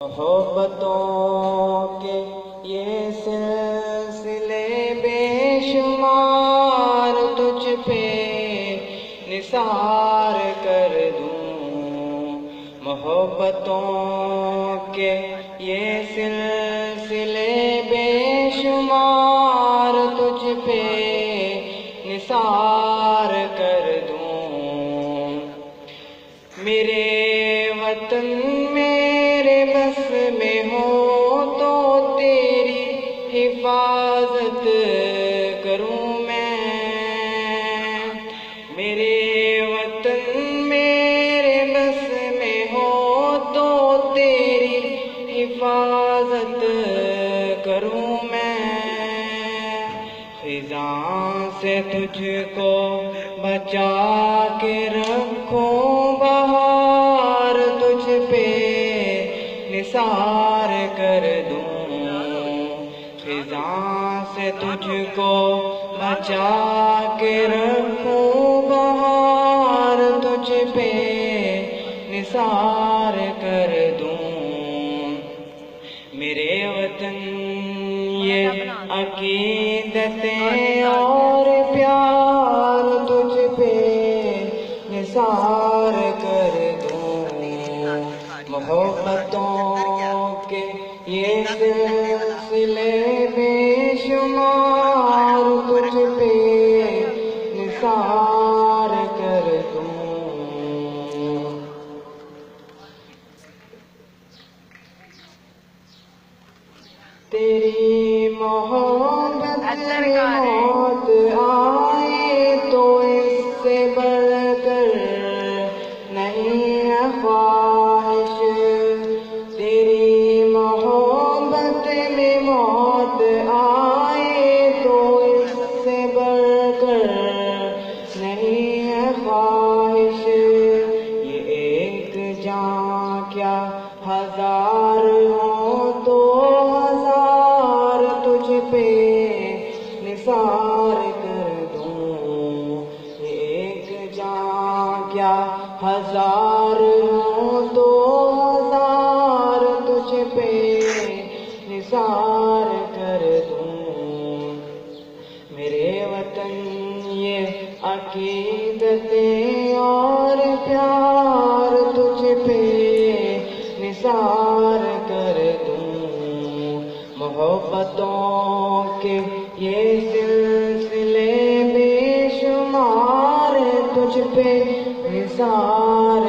मोहब्बतों के ये सिलसिले बेशुमार तुझ पे निसार कर दूं। मोहब्बतों के ये सिलसिले बेशुमार तुझ पे निसार कर दूं। मेरे वतन मेरे बस में हो तो तेरी हिफाजत करूं मैं। मेरे वतन मेरे बस में हो तो तेरी हिफाजत करूं मैं। खिज़ां से तुझको बचा के रखूं, बहार तुझ पे निसार कर दूं। खिज़ां से तुझको बचा के रखूं, बहार तुझ पे निसार कर दूं। मेरे वतन ये अकीदतें और प्यार तुझ पे निसार कर दूं। मोहब्बतों के ये सिलसिले बेशुमार तुझ पे निसार कर दूं। तेरी मोहब्बत में मौत आए तो इससे बढ़कर नहीं है ख्वाहिश। तेरी मोहब्बत में मौत आए तो इससे बढ़कर नहीं है ख्वाहिश। ये एक जान क्या हजार हो तो हजार तुझ पे निसार कर दूं। एक जान क्या हजार हो तो हजार तुझ पे निसार कर दूं। मेरे वतन ये अकीदतें और प्यार तुझ पे निसार कर दूं। मोहब्बतों के ये सिलसिले बेशुमार तुझ पे निसार